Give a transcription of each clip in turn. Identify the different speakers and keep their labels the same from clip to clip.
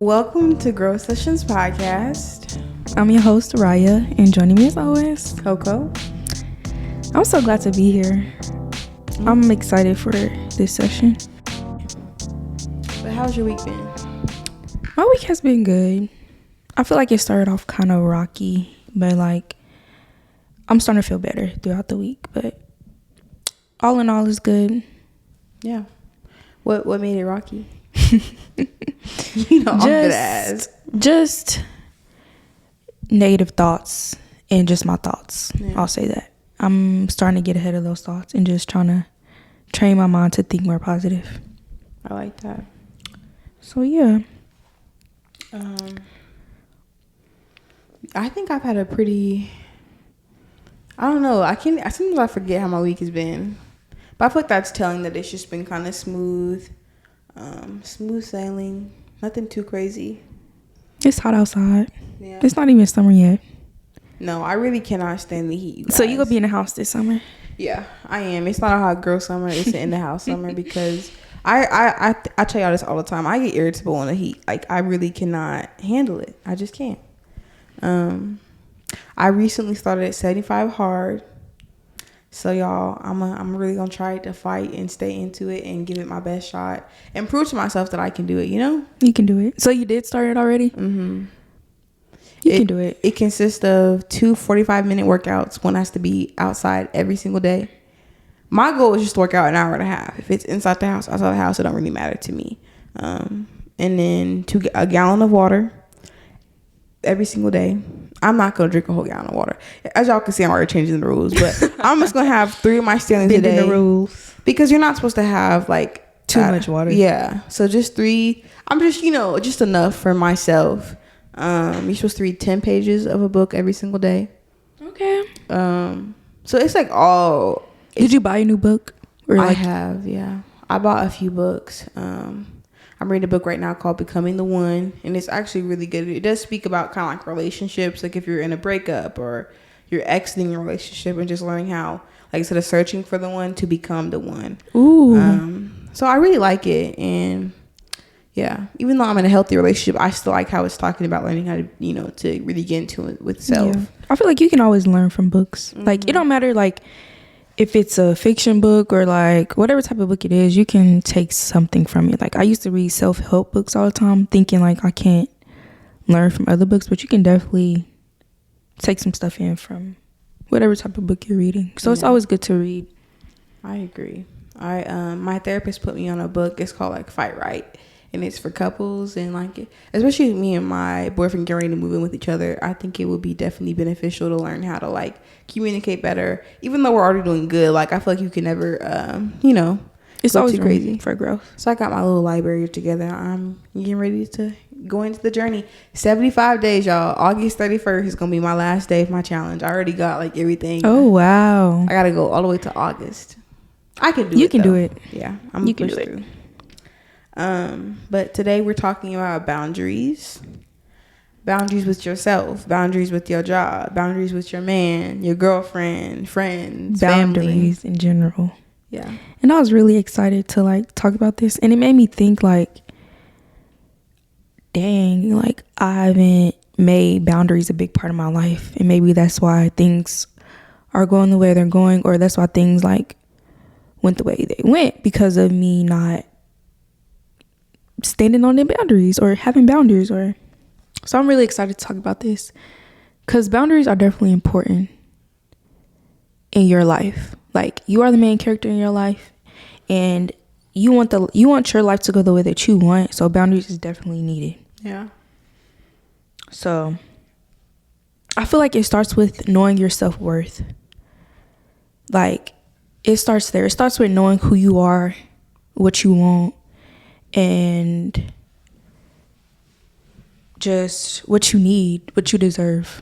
Speaker 1: Welcome to Cancellations podcast.
Speaker 2: I'm your host, Raya, and joining me as always,
Speaker 1: Coco.
Speaker 2: I'm so glad to be here. I'm excited for this session.
Speaker 1: But how's your week been?
Speaker 2: My week has been good. I feel like it started off kind of rocky, but like I'm starting to feel better throughout the week. But all in all, it's good.
Speaker 1: Yeah. What made it rocky? I'm good ass.
Speaker 2: Just negative thoughts and just my thoughts.
Speaker 1: Yeah.
Speaker 2: I'll say that. I'm starting to get ahead of those thoughts and just trying to train my mind to think more positive.
Speaker 1: I like that.
Speaker 2: So yeah.
Speaker 1: I think I've had a pretty, I don't know, sometimes I forget how my week has been. But I feel like that's telling that it's just been kind of smooth sailing, nothing too crazy.
Speaker 2: It's hot outside.
Speaker 1: Yeah.
Speaker 2: It's not even summer yet.
Speaker 1: No, I really cannot stand the heat, you guys.
Speaker 2: So you gonna be in the house this summer?
Speaker 1: Yeah, I am. It's not a hot girl summer. It's an in the house summer because I tell y'all this all the time. I get irritable in the heat. Like I really cannot handle it. I just can't. I recently started at 75 hard. So y'all, I'm really gonna try to fight and stay into it and give it my best shot and prove to myself that I can do it. You know,
Speaker 2: you can do it. So you did start it already?
Speaker 1: Mm-hmm.
Speaker 2: You can do it.
Speaker 1: It consists of 2 45-minute workouts. One has to be outside every single day. My goal is just to work out an hour and a half. If it's inside the house, outside the house, it don't really matter to me. And then a gallon of water every single day. I'm not going to drink a whole gallon of water. As y'all can see, I'm already changing the rules. But I'm just going to have 3 of my Stanleys a day.
Speaker 2: The rules.
Speaker 1: Because you're not supposed to have, like...
Speaker 2: too much water.
Speaker 1: Yeah. So just 3. I'm just, just enough for myself. You're supposed to read 10 pages of a book every single day.
Speaker 2: Okay.
Speaker 1: So it's like all...
Speaker 2: Did you buy a new book? Or
Speaker 1: I have, yeah. I bought a few books. I'm reading a book right now called Becoming the One, and it's actually really good. It does speak about kind of like relationships, like if you're in a breakup or you're exiting a relationship and just learning how, like instead of searching for the one, to become the one.
Speaker 2: Ooh.
Speaker 1: So I really like it, and yeah, even though I'm in a healthy relationship, I still like how it's talking about learning how to, to really get into it with self.
Speaker 2: Yeah. I feel like you can always learn from books. Mm-hmm. Like it don't matter like if it's a fiction book or like whatever type of book it is, you can take something from it. Like I used to read self-help books all the time thinking like I can't learn from other books, but you can definitely take some stuff in from whatever type of book you're reading. So It's always good to read.
Speaker 1: I agree. My therapist put me on a book. It's called like Fight Right. And it's for couples and like, especially me and my boyfriend getting ready to move in with each other. I think it would be definitely beneficial to learn how to like communicate better. Even though we're already doing good, like I feel like you can never,
Speaker 2: it's always
Speaker 1: too crazy
Speaker 2: for growth.
Speaker 1: So I got my little library together. I'm getting ready to go into the journey. 75 days, y'all. August 31st is gonna be my last day of my challenge. I already got like everything.
Speaker 2: Oh wow!
Speaker 1: I gotta go all the way to August. I can do it.
Speaker 2: You can do it.
Speaker 1: Yeah, you can do it. Through. But today we're talking about boundaries. Boundaries with yourself, boundaries with your job, boundaries with your man, your girlfriend, friends,
Speaker 2: boundaries
Speaker 1: family.
Speaker 2: In general.
Speaker 1: Yeah.
Speaker 2: And I was really excited to like talk about this, and it made me think like, dang, like I haven't made boundaries a big part of my life, and maybe that's why things are going the way they're going, or that's why things like went the way they went because of me not standing on their boundaries or having boundaries. So I'm really excited to talk about this because boundaries are definitely important in your life. Like you are the main character in your life and you want your life to go the way that you want, so boundaries is definitely needed.
Speaker 1: Yeah.
Speaker 2: So I feel like it starts with knowing your self-worth. Like it starts there. It starts with knowing who you are, what you want, and just what you need, what you deserve.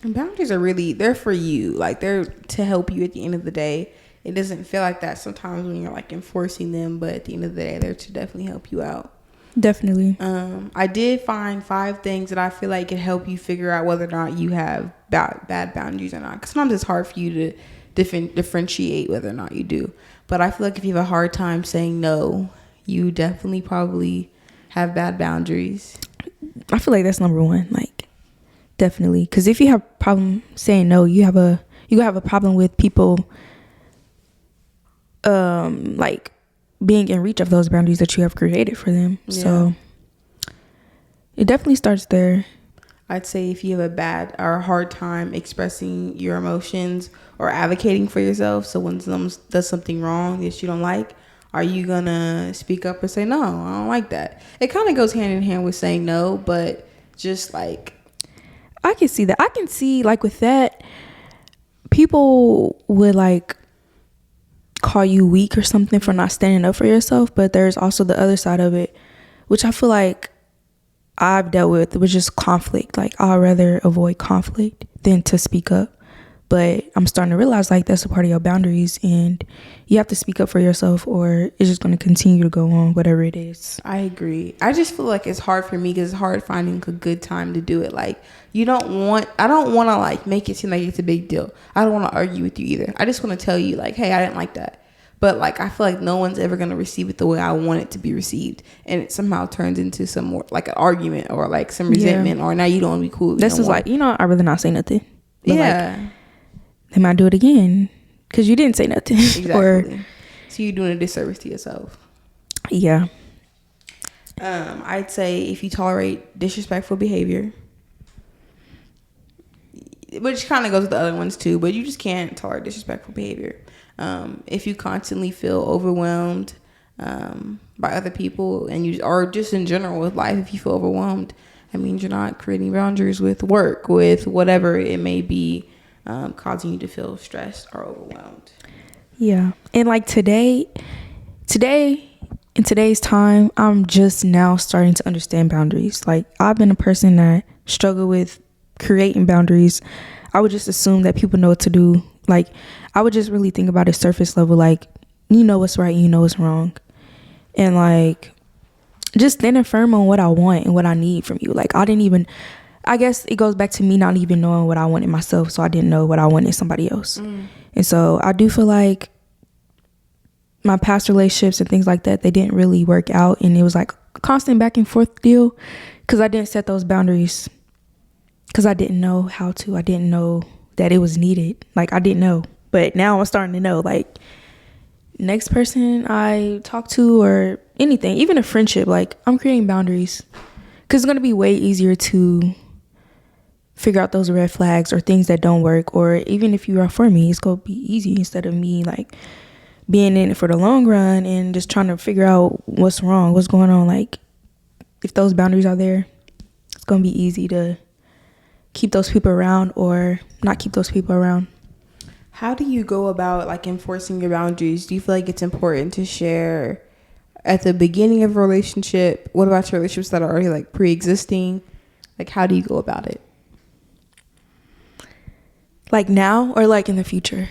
Speaker 1: And boundaries are really, they're for you. Like they're to help you at the end of the day. It doesn't feel like that sometimes when you're like enforcing them, but at the end of the day, they're to definitely help you out.
Speaker 2: Definitely.
Speaker 1: I did find 5 things that I feel like can help you figure out whether or not you have bad boundaries or not. Because sometimes it's hard for you to differentiate whether or not you do. But I feel like if you have a hard time saying no, you definitely probably have bad boundaries.
Speaker 2: I feel like that's number one, like definitely, because if you have a problem saying no, you have a problem with people like being in reach of those boundaries that you have created for them. Yeah. So it definitely starts there.
Speaker 1: I'd say if you have a bad or a hard time expressing your emotions or advocating for yourself, so when someone does something wrong that you don't like, are you gonna speak up and say, no, I don't like that? It kind of goes hand in hand with saying no, but just like,
Speaker 2: I can see that. I can see, like, with that, people would like call you weak or something for not standing up for yourself, but there's also the other side of it, which I feel like I've dealt with, which is conflict. Like, I'd rather avoid conflict than to speak up. But I'm starting to realize, like, that's a part of your boundaries, and you have to speak up for yourself, or it's just going to continue to go on, whatever it is.
Speaker 1: I agree. I just feel like it's hard for me because it's hard finding a good time to do it. Like, I don't want to, like, make it seem like it's a big deal. I don't want to argue with you either. I just want to tell you, like, hey, I didn't like that. But, like, I feel like no one's ever going to receive it the way I want it to be received. And it somehow turns into some more, like, an argument or, like, some resentment, or now you don't want to be cool with me.
Speaker 2: This is like, I'd rather not say nothing. But
Speaker 1: yeah.
Speaker 2: Like, they might do it again because you didn't say nothing.
Speaker 1: Exactly. So you're doing a disservice to yourself.
Speaker 2: Yeah.
Speaker 1: I'd say if you tolerate disrespectful behavior, which kind of goes with the other ones too, but you just can't tolerate disrespectful behavior. If you constantly feel overwhelmed by other people, or just in general with life, if you feel overwhelmed, that means you're not creating boundaries with work, with whatever it may be, causing you to feel stressed or overwhelmed.
Speaker 2: Yeah. And like today, in today's time, I'm just now starting to understand boundaries. Like, I've been a person that struggled with creating boundaries. I would just assume that people know what to do. Like, I would just really think about it surface level, like, you know what's right, you know what's wrong. And like, just standing firm on what I want and what I need from you. Like, I guess it goes back to me not even knowing what I wanted myself, so I didn't know what I wanted somebody else. And so I do feel like my past relationships and things like that, they didn't really work out, and it was like a constant back and forth deal because I didn't set those boundaries because I didn't know how to. I didn't know that it was needed. Like, I didn't know, but now I'm starting to know. Like, next person I talk to or anything, even a friendship, like, I'm creating boundaries because it's going to be way easier to figure out those red flags or things that don't work, or even if you are for me, it's going to be easy instead of me like being in it for the long run and just trying to figure out what's wrong, what's going on. Like, if those boundaries are there, it's going to be easy to keep those people around or not keep those people around.
Speaker 1: How do you go about like enforcing your boundaries? Do you feel like it's important to share at the beginning of a relationship? What about your relationships that are already like pre-existing? Like, how do you go about it?
Speaker 2: Like now or like in the future?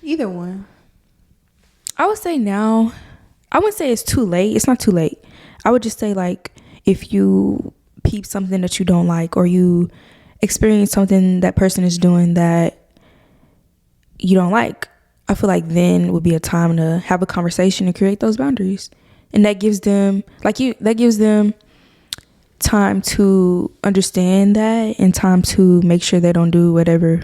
Speaker 1: Either one.
Speaker 2: I would say now. I wouldn't say it's too late. It's not too late. I would just say, like, if you peep something that you don't like, or you experience something that person is doing that you don't like, I feel like then would be a time to have a conversation and create those boundaries. And that gives them time to understand that and time to make sure they don't do whatever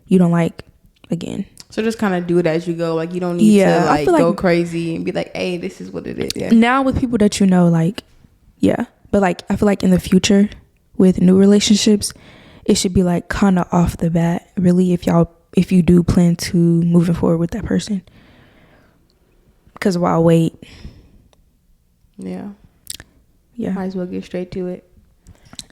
Speaker 2: you don't like again. So
Speaker 1: just kind of do it as you go. Like, you don't need to like go crazy and be like, hey, this is what it is. Yeah.
Speaker 2: Now with people that you know, like, yeah. But like, I feel like in the future with new relationships, it should be like kind of off the bat, really, if you do plan to moving forward with that person. Because why wait?
Speaker 1: Yeah. Might as well get straight to it.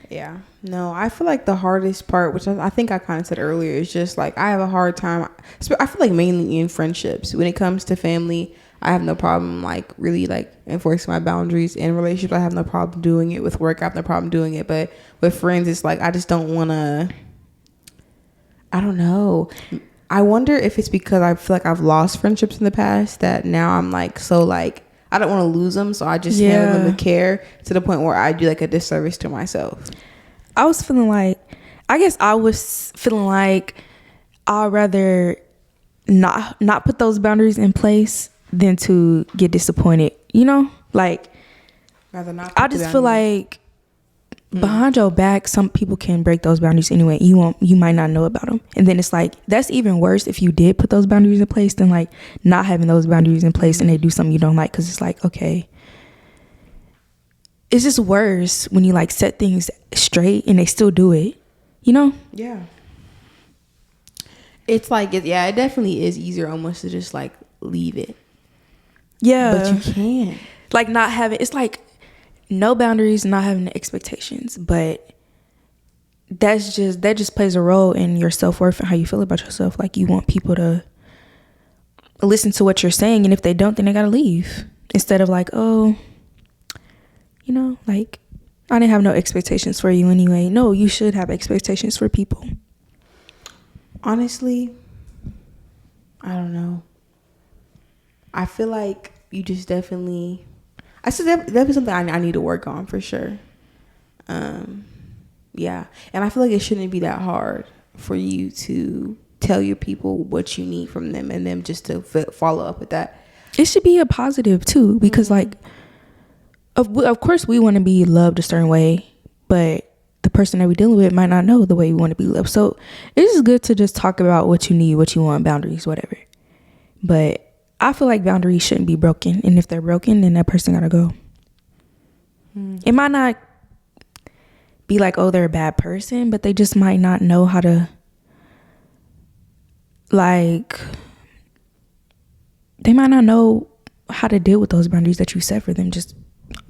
Speaker 1: Yeah. No, I feel like the hardest part, which I think I kind of said earlier, is just like I have a hard time. I feel like mainly in friendships. When it comes to family, I have no problem like really like enforcing my boundaries. In relationships, I have no problem doing it. With work, I have no problem doing it. But with friends, it's like I just don't want to. I don't know. I wonder if it's because I feel like I've lost friendships in the past that now I'm like so like I don't want to lose them, so I just handle them with care to the point where I do like a disservice to myself.
Speaker 2: I was feeling like I'd rather not put those boundaries in place than to get disappointed, you know? Like,
Speaker 1: rather not.
Speaker 2: I just feel like behind your back, some people can break those boundaries anyway. You might not know about them, and then it's like that's even worse if you did put those boundaries in place than like not having those boundaries in place and they do something you don't like, because it's like, okay, it's just worse when you like set things straight and they still do it, you know?
Speaker 1: Yeah. It's like, it definitely is easier almost to just like leave it.
Speaker 2: Yeah,
Speaker 1: but you can't.
Speaker 2: Like not having, it's like no boundaries, not having the expectations, but that just plays a role in your self-worth and how you feel about yourself. Like you want people to listen to what you're saying, and if they don't, then they gotta leave, instead of like, oh, you know, like I didn't have no expectations for you anyway. No, you should have expectations for people.
Speaker 1: Honestly, I don't know. I feel like you just definitely, I said that was something I need to work on for sure. Yeah, and I feel like it shouldn't be that hard for you to tell your people what you need from them and them just to follow up with that.
Speaker 2: It should be a positive too, because like of course we want to be loved a certain way, but the person that we're dealing with might not know the way we want to be loved. So it's just good to just talk about what you need, what you want, boundaries, whatever. But I feel like boundaries shouldn't be broken, and if they're broken, then that person gotta go. It might not be like, oh, they're a bad person, but they just might not know how to, like, they might not know how to deal with those boundaries that you set for them, just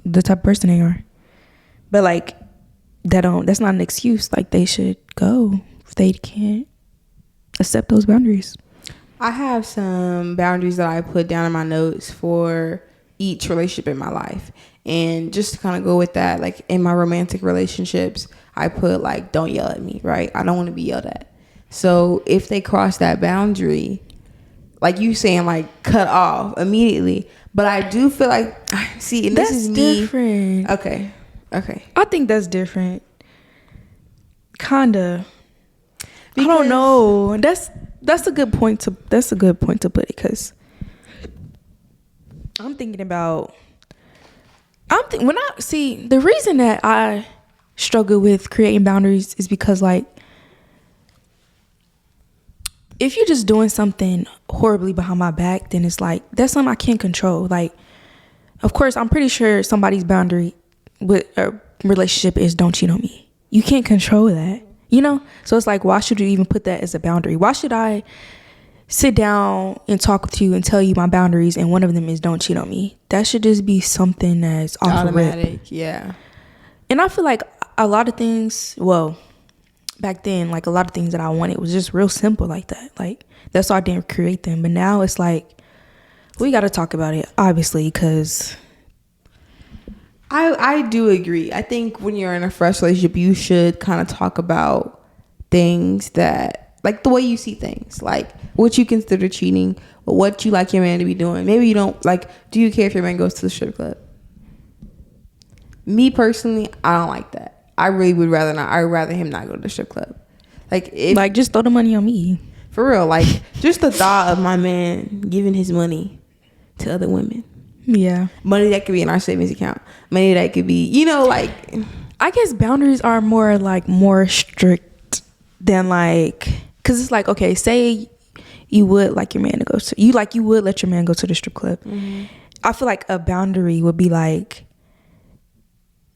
Speaker 2: the type of person they are. But like, that's not an excuse. Like, they should go if they can't accept those boundaries.
Speaker 1: I have some boundaries that I put down in my notes for each relationship in my life. And just to kind of go with that, like in my romantic relationships, I put like, don't yell at me, right? I don't want to be yelled at. So if they cross that boundary, like you saying, like cut off immediately. But I do feel like, see, and
Speaker 2: that's
Speaker 1: this is me.
Speaker 2: Different.
Speaker 1: Okay.
Speaker 2: I think that's different. Kinda. Because I don't know. That's a good point to put it, because I'm thinking about. The reason that I struggle with creating boundaries is because, like, if you're just doing something horribly behind my back, then it's like, that's something I can't control. Like, of course, I'm pretty sure somebody's boundary with a relationship is don't cheat on me. You can't control that, you know? So it's like, why should you even put that as a boundary? Why should I sit down and talk with you and tell you my boundaries, and one of them is don't cheat on me? That should just be something that's automatic.
Speaker 1: Yeah.
Speaker 2: And I feel like a lot of things, well, back then, like a lot of things that I wanted was just real simple like that. Like, that's why I didn't create them. But now it's like, we got to talk about it, obviously, because
Speaker 1: I do agree. I think when you're in a fresh relationship, you should kind of talk about things that, like the way you see things, like what you consider cheating, or what you like your man to be doing. Maybe you don't like, do you care if your man goes to the strip club? Me personally, I don't like that. I really would rather not. I'd rather him not go to the strip club. Like
Speaker 2: just throw the money on me.
Speaker 1: For real. Like, just the thought of my man giving his money to other women.
Speaker 2: Yeah.
Speaker 1: Money that could be in our savings account. Money that could be, you know, like.
Speaker 2: I guess boundaries are more strict than like, because it's like, okay, say you would like your man to go to, you would let your man go to the strip club. Mm-hmm. I feel like a boundary would be like,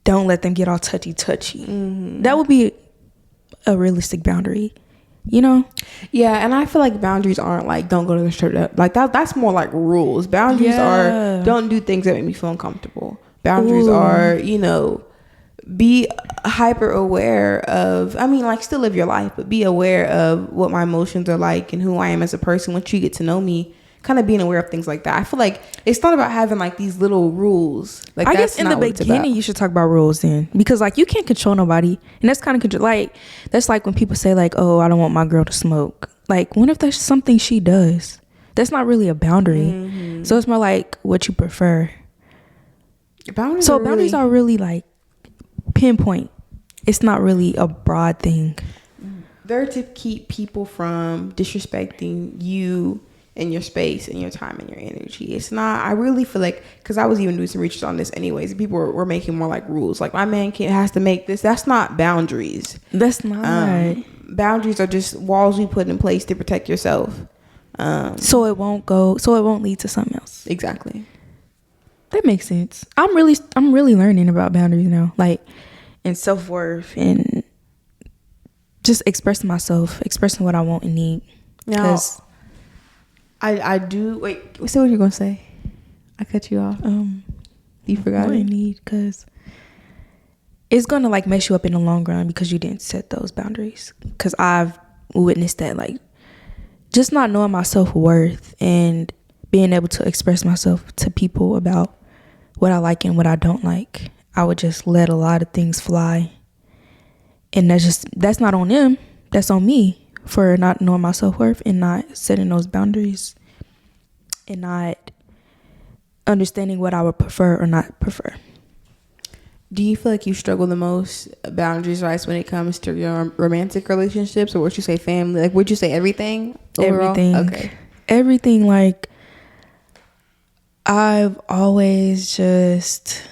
Speaker 2: don't let them get all touchy. Mm-hmm. That would be a realistic boundary, you know?
Speaker 1: Yeah, and I feel like boundaries aren't like, don't go to the strip club. Like that's more like rules. Boundaries are, don't do things that make me feel uncomfortable. Boundaries are, you know, be hyper aware of, I mean, like, still live your life, but be aware of what my emotions are like and who I am as a person. Once you get to know me, kind of being aware of things like that. I feel like it's not about having like these little rules. Like, I guess in the beginning you should talk about rules then, because like you can't control nobody, and that's kind of like, that's like when people say like, oh, I don't want my girl to smoke. Like, what if that's something she does? That's not really a boundary. Mm-hmm. So it's more like what you prefer. Boundaries are really like pinpoint. It's not really a broad thing. They're to keep people from disrespecting you in your space and your time and your energy. It's not, I really feel like, because I was even doing some research on this anyways, people were making more like rules, like my man has to make this. That's not boundaries.
Speaker 2: That's not.
Speaker 1: Boundaries are just walls you put in place to protect yourself,
Speaker 2: so it won't lead to something else.
Speaker 1: Exactly.
Speaker 2: That makes sense. I'm really learning about boundaries now, like, and self-worth, and just expressing myself, expressing what I want and need. Because
Speaker 1: I do. Wait, say what you're gonna say. I cut you off. You forgot
Speaker 2: what I need, because it's gonna like mess you up in the long run because you didn't set those boundaries. Because I've witnessed that, like, just not knowing my self-worth and being able to express myself to people about what I like and what I don't like. I would just let a lot of things fly, and that's not on them. That's on me for not knowing my self-worth and not setting those boundaries and not understanding what I would prefer or not prefer.
Speaker 1: Do you feel like you struggle the most boundaries-wise when it comes to your romantic relationships, or would you say family? Like, would you say everything overall?
Speaker 2: Everything. Okay. Everything. Like, I've always just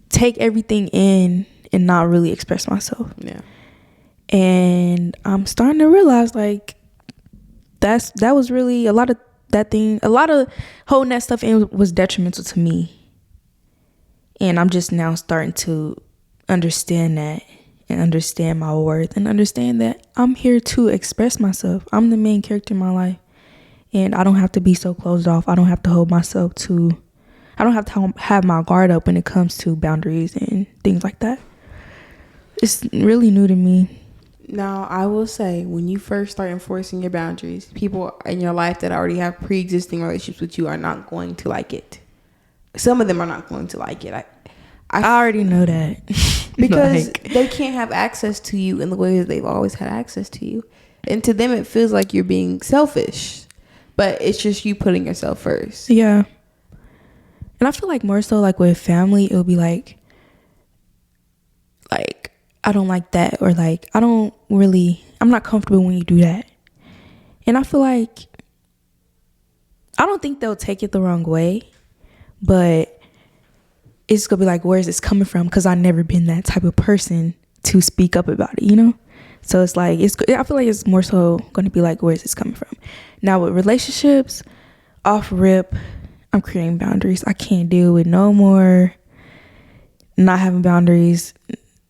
Speaker 2: take everything in and not really express myself.
Speaker 1: Yeah.
Speaker 2: And I'm starting to realize, like, that was really a lot of holding that stuff in was detrimental to me. And I'm just now starting to understand that and understand my worth and understand that I'm here to express myself. I'm the main character in my life, and I don't have to be so closed off. I don't have to have my guard up when it comes to boundaries and things like that. It's really new to me.
Speaker 1: Now, I will say, when you first start enforcing your boundaries, people in your life that already have pre-existing relationships with you are not going to like it. Some of them are not going to like it.
Speaker 2: I already know that.
Speaker 1: Because they can't have access to you in the way that they've always had access to you. And to them, it feels like you're being selfish. But it's just you putting yourself first.
Speaker 2: Yeah. And I feel like more so, like, with family, it'll be like, I don't like that, or like, I'm not comfortable when you do that. And I feel like, I don't think they'll take it the wrong way, but it's gonna be like, where is this coming from? Because I've never been that type of person to speak up about it, you know? So it's like, I feel like it's more so gonna be like, where is this coming from? Now with relationships, off rip, I'm creating boundaries. I can't deal with no more not having boundaries,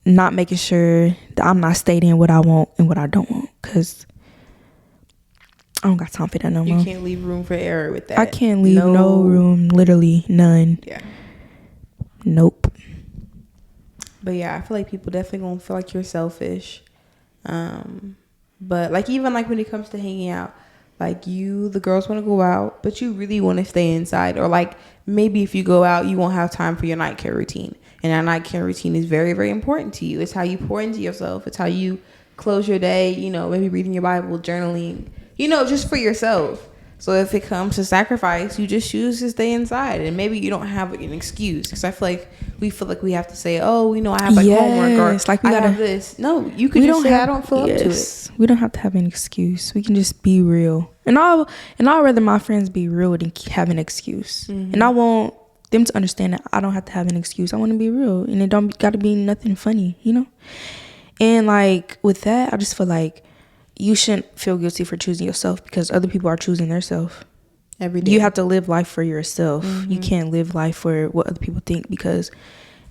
Speaker 2: not making sure that I'm not stating what I want and what I don't want, because I don't got time for that no more.
Speaker 1: You can't leave room for error with that.
Speaker 2: I can't leave no room, literally none.
Speaker 1: Yeah.
Speaker 2: Nope.
Speaker 1: But yeah, I feel like people definitely gonna feel like you're selfish. But like, even like when it comes to hanging out, like, the girls want to go out, but you really want to stay inside. Or like, maybe if you go out, you won't have time for your night care routine. And our night care routine is very, very important to you. It's how you pour into yourself. It's how you close your day, maybe reading your Bible, journaling, just for yourself. So if it comes to sacrifice, you just choose to stay inside. And maybe you don't have an excuse. Because I feel like we have to say, oh, I have like homework, or
Speaker 2: like I have this.
Speaker 1: No, you can just say, I don't feel up to it.
Speaker 2: We don't have to have an excuse. We can just be real. And I'll rather my friends be real than have an excuse. Mm-hmm. And I want them to understand that I don't have to have an excuse. I want to be real. And it don't got to be nothing funny, And like with that, I just feel like you shouldn't feel guilty for choosing yourself, because other people are choosing themselves every day. You have to live life for yourself. Mm-hmm. You can't live life for what other people think, because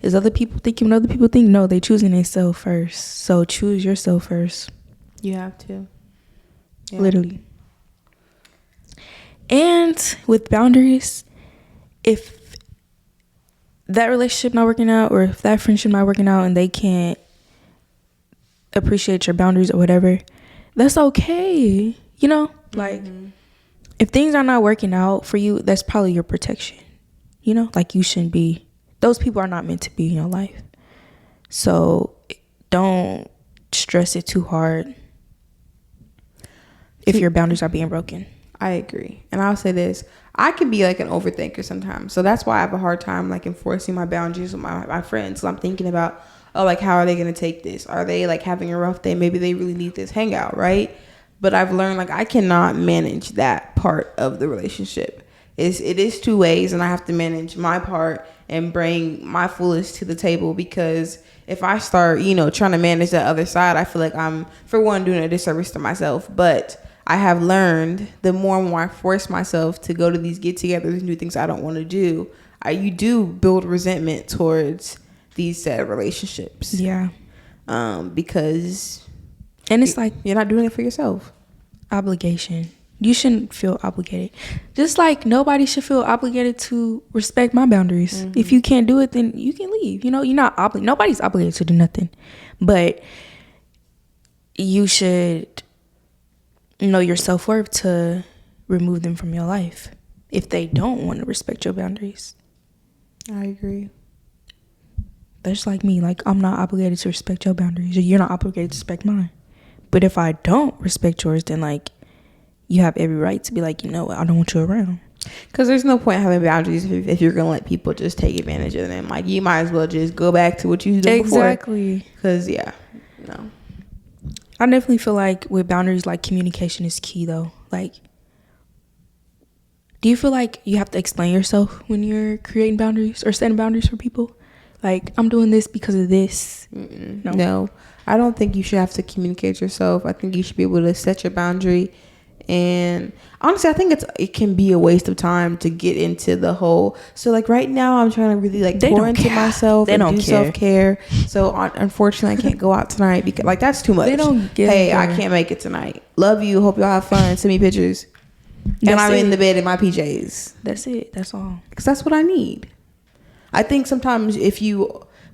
Speaker 2: is other people thinking what other people think? No, they choosing themselves first. So choose yourself first.
Speaker 1: You have to.
Speaker 2: Yeah. Literally. And with boundaries, if that relationship not working out, or if that friendship not working out and they can't appreciate your boundaries or whatever, that's okay. Like, if things are not working out for you, that's probably your protection. Like, you shouldn't be, those people are not meant to be in your life. So don't stress it too hard if your boundaries are being broken.
Speaker 1: I agree. And I'll say this, I can be like an overthinker sometimes. So that's why I have a hard time like enforcing my boundaries with my friends. So I'm thinking about, like, how are they going to take this? Are they like having a rough day? Maybe they really need this hangout, right? but I've learned like I cannot manage that part of the relationship. It is two ways, and I have to manage my part and bring my fullest to the table, because if I start, trying to manage that other side, I feel like I'm, for one, doing a disservice to myself. But I have learned the more and more I force myself to go to these get-togethers and do things I don't want to do, you do build resentment towards these sad relationships.
Speaker 2: Yeah.
Speaker 1: Because
Speaker 2: and it's like
Speaker 1: you're not doing it for yourself.
Speaker 2: Obligation. You shouldn't feel obligated. Just like nobody should feel obligated to respect my boundaries. Mm-hmm. If you can't do it, then you can leave. You're not obligated. Nobody's obligated to do nothing. But you should know your self-worth to remove them from your life if they don't want to respect your boundaries.
Speaker 1: I agree.
Speaker 2: That's like me. Like, I'm not obligated to respect your boundaries. Or you're not obligated to respect mine. But if I don't respect yours, then like, you have every right to be like, you know what, I don't want you around.
Speaker 1: Because there's no point having boundaries if you're going to let people just take advantage of them. Like, you might as well just go back to what you did before.
Speaker 2: Exactly.
Speaker 1: Because, no.
Speaker 2: I definitely feel like with boundaries, like, communication is key, though. Like, do you feel like you have to explain yourself when you're creating boundaries or setting boundaries for people? Like, I'm doing this because of this.
Speaker 1: No. I don't think you should have to communicate yourself. I think you should be able to set your boundary. And honestly, I think it can be a waste of time to get into the whole. So like right now, I'm trying to really like pour into myself and do self-care. So unfortunately, I can't go out tonight because like that's too much.
Speaker 2: They don't get
Speaker 1: Hey, I can't make it tonight. Love you. Hope y'all have fun. Send me pictures. And I'm in the bed in my PJs.
Speaker 2: That's it. That's all.
Speaker 1: Because that's what I need. I think sometimes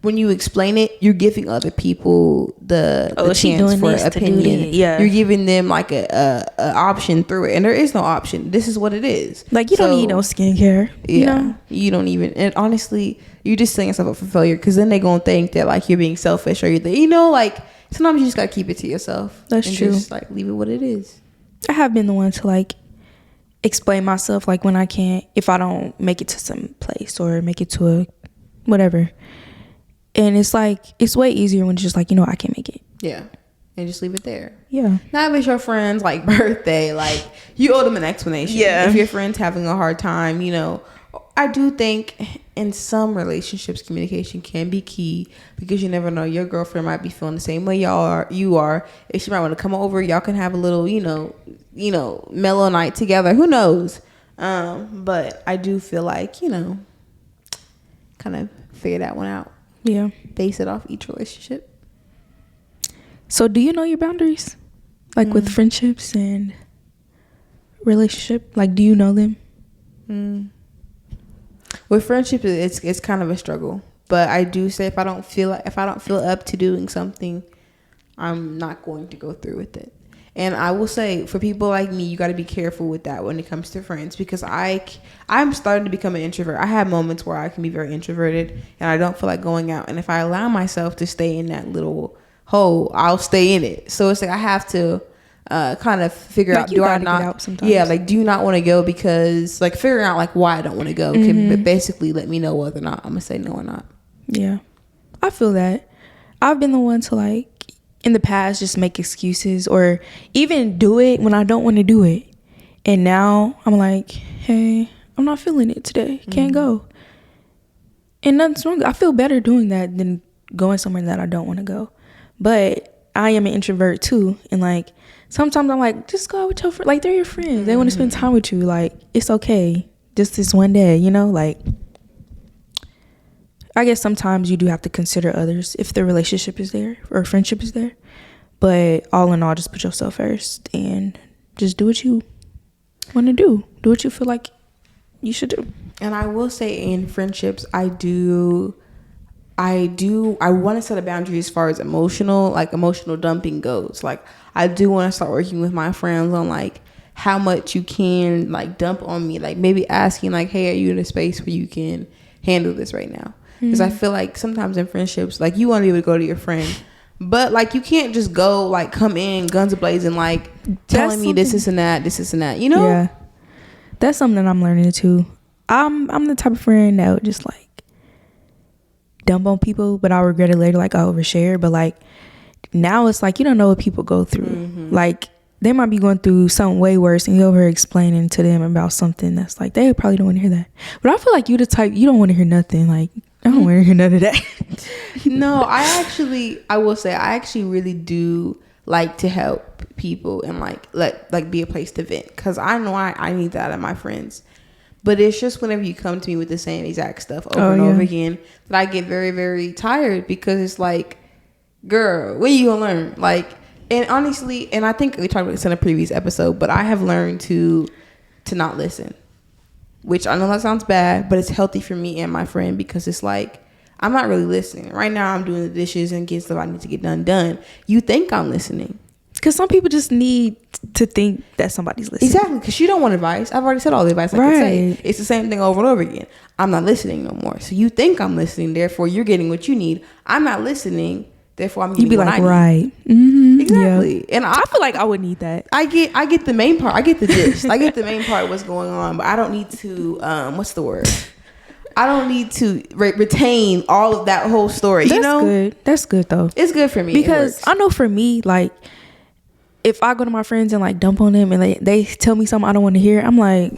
Speaker 1: when you explain it, you're giving other people the chance for opinion.
Speaker 2: Yeah.
Speaker 1: You're giving them like a option through it. And there is no option. This is what it is.
Speaker 2: Like, you don't need no skincare.
Speaker 1: Yeah. You don't even. And honestly, you're just setting yourself up for failure, because then they're going to think that like you're being selfish, or like sometimes you just got to keep it to yourself.
Speaker 2: That's true.
Speaker 1: Just like leave it what it is.
Speaker 2: I have been the one to like explain myself, like when I can't, if I don't make it to some place or make it to a whatever. And it's like, it's way easier when it's just like, I can't make it.
Speaker 1: Yeah. And just leave it there.
Speaker 2: Yeah.
Speaker 1: Now if it's your friend's like birthday, like you owe them an explanation.
Speaker 2: Yeah.
Speaker 1: If your friend's having a hard time, I do think in some relationships communication can be key, because you never know, your girlfriend might be feeling the same way you are. If she might want to come over, y'all can have a little, mellow night together. Who knows? But I do feel like, kind of figure that one out.
Speaker 2: Yeah.
Speaker 1: Base it off each relationship.
Speaker 2: So do you know your boundaries? Like with friendships and relationship? Like, do you know them?
Speaker 1: With friendship, it's kind of a struggle. But I do say if I don't feel up to doing something, I'm not going to go through with it. And I will say, for people like me, you got to be careful with that when it comes to friends, because I'm starting to become an introvert. I have moments where I can be very introverted and I don't feel like going out. And if I allow myself to stay in that little hole, I'll stay in it. So it's like I have to kind of figure out, do I not? Yeah, like, do you not want to go? Because like figuring out like why I don't want to go can basically let me know whether or not I'm gonna say no or not.
Speaker 2: Yeah, I feel that. I've been the one to like, in the past, just make excuses or even do it when I don't want to do it. And now I'm like, hey, I'm not feeling it today. Can't go. And nothing's wrong. I feel better doing that than going somewhere that I don't want to go. But I am an introvert too. And like, sometimes I'm like, just go out with your friends. Like, they're your friends. They want to spend time with you. Like, it's okay. Just this one day, like, I guess sometimes you do have to consider others if the relationship is there or friendship is there. But all in all, just put yourself first and just do what you want to do. Do what you feel like you should do.
Speaker 1: And I will say, in friendships, I want to set a boundary as far as emotional dumping goes. Like, I do want to start working with my friends on like how much you can like dump on me. Like, maybe asking like, hey, are you in a space where you can handle this right now? Because I feel like sometimes in friendships, like, you want to be able to go to your friend, but like, you can't just go like come in guns a-blazing, like telling me this and that. Yeah,
Speaker 2: that's something that I'm learning too. I'm the type of friend that would just like dump on people, but I'll regret it later. Like, I overshare. But like, now it's like, you don't know what people go through. Like, they might be going through something way worse, and you're over here explaining to them about something that's like, they probably don't want to hear that. But I feel like you the type, you don't want to hear nothing. Like, I don't want to hear none of that.
Speaker 1: No, I will say, I actually really do like to help people and like be a place to vent, because I know I need that in my friends. But it's just whenever you come to me with the same exact stuff over and over again that I get very, very tired, because it's like, girl, when you gonna learn? Like, and honestly, and I think we talked about this in a previous episode, but I have learned to not listen, which I know that sounds bad, but it's healthy for me and my friend, because it's like, I'm not really listening. Right now I'm doing the dishes and getting stuff I need to get done. You think I'm listening.
Speaker 2: Because some people just need to think that somebody's listening.
Speaker 1: Exactly, because you don't want advice. I've already said all the advice I can say. It's the same thing over and over again. I'm not listening no more. So you think I'm listening, therefore you're getting what you need. I'm not listening, therefore I'm getting what I need.
Speaker 2: Right. Mm-hmm.
Speaker 1: Exactly.
Speaker 2: Yeah. And I feel like I would need that.
Speaker 1: I get the main part. I get the gist. I get the main part of what's going on, but I don't need to, what's the word? I don't need to retain all of that whole story.
Speaker 2: That's
Speaker 1: you know?
Speaker 2: Good. That's good though.
Speaker 1: It's good for me.
Speaker 2: Because I know for me, like, if I go to my friends and like dump on them and they tell me something I don't want to hear, I'm like,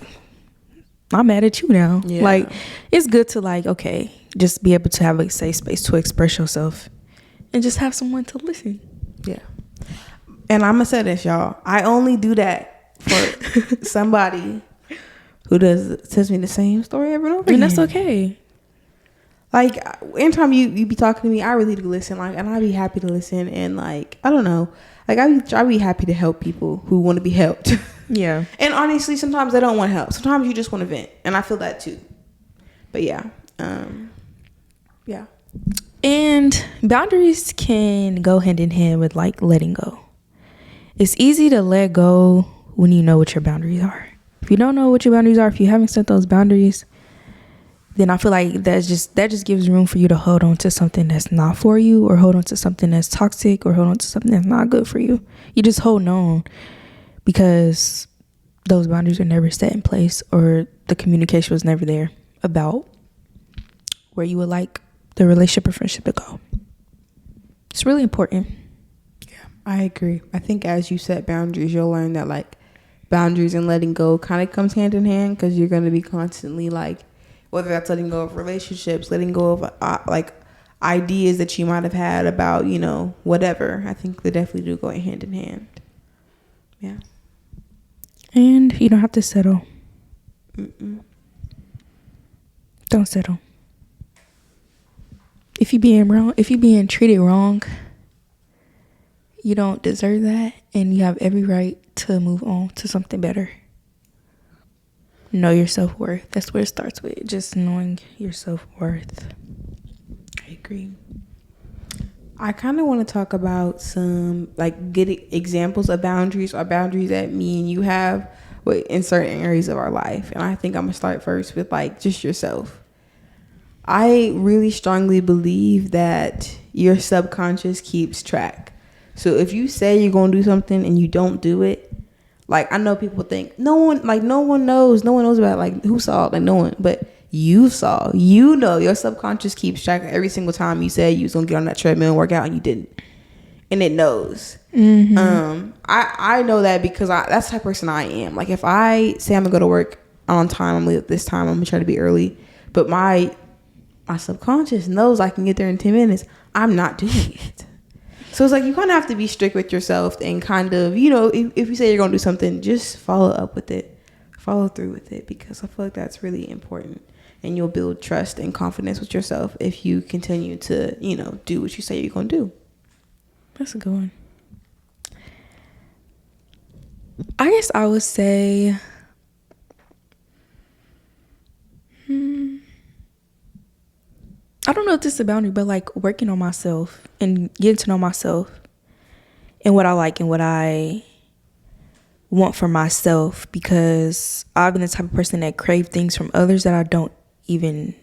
Speaker 2: I'm mad at you now. Yeah. Like, it's good to like, okay, just be able to have a safe space to express yourself and just have someone to listen.
Speaker 1: Yeah. And I'm gonna say this, y'all. I only do that for somebody who tells me the same story over and over again.
Speaker 2: And that's okay.
Speaker 1: Like, anytime you be talking to me, I really do listen. Like, and I'd be happy to listen. And like, I don't know. Like, I'd be happy to help people who want to be helped.
Speaker 2: Yeah.
Speaker 1: And honestly, sometimes they don't want help. Sometimes you just want to vent. And I feel that too. But yeah. Yeah.
Speaker 2: And boundaries can go hand in hand with like letting go. It's easy to let go when you know what your boundaries are. If you don't know what your boundaries are, if you haven't set those boundaries, then I feel like that just gives room for you to hold on to something that's not for you, or hold on to something that's toxic, or hold on to something that's not good for you. You just hold on because those boundaries are never set in place, or the communication was never there about where you would like the relationship or friendship to go. It's really important.
Speaker 1: Yeah, I agree. I think as you set boundaries, you'll learn that like boundaries and letting go kind of comes hand in hand, because you're going to be constantly like, whether that's letting go of relationships, letting go of like ideas that you might have had about, you know, whatever. I think they definitely do go hand in hand. Yeah.
Speaker 2: And you don't have to settle. Don't settle. If you're being treated wrong, you don't deserve that, and you have every right to move on to something better. Know your self-worth. That's where it starts with, just knowing your self-worth.
Speaker 1: I agree. I kind of want to talk about some like good examples of boundaries, or boundaries that me and you have in certain areas of our life. And I think I'm gonna start first with like just yourself. I really strongly believe that your subconscious keeps track. So if you say you're gonna do something and you don't do it, like, I know people think no one knows about it. Like, who saw it? Like, no one, but you saw, your subconscious keeps track of every single time you said you was gonna get on that treadmill and work out and you didn't, and it knows. I know that because that's the type of person I am. Like, if I say I'm gonna go to work on time, I'm gonna leave at this time, I'm gonna try to be early, but my subconscious knows I can get there in 10 minutes, I'm not doing it. So it's like, you kind of have to be strict with yourself and kind of, you know, if you say you're going to do something, just follow up with it. Follow through with it, because I feel like that's really important. And you'll build trust and confidence with yourself if you continue to, you know, do what you say you're going to do.
Speaker 2: That's a good one. I guess I would say, I don't know if this is a boundary, but like working on myself and getting to know myself and what I like and what I want for myself, because I've been the type of person that crave things from others that I don't even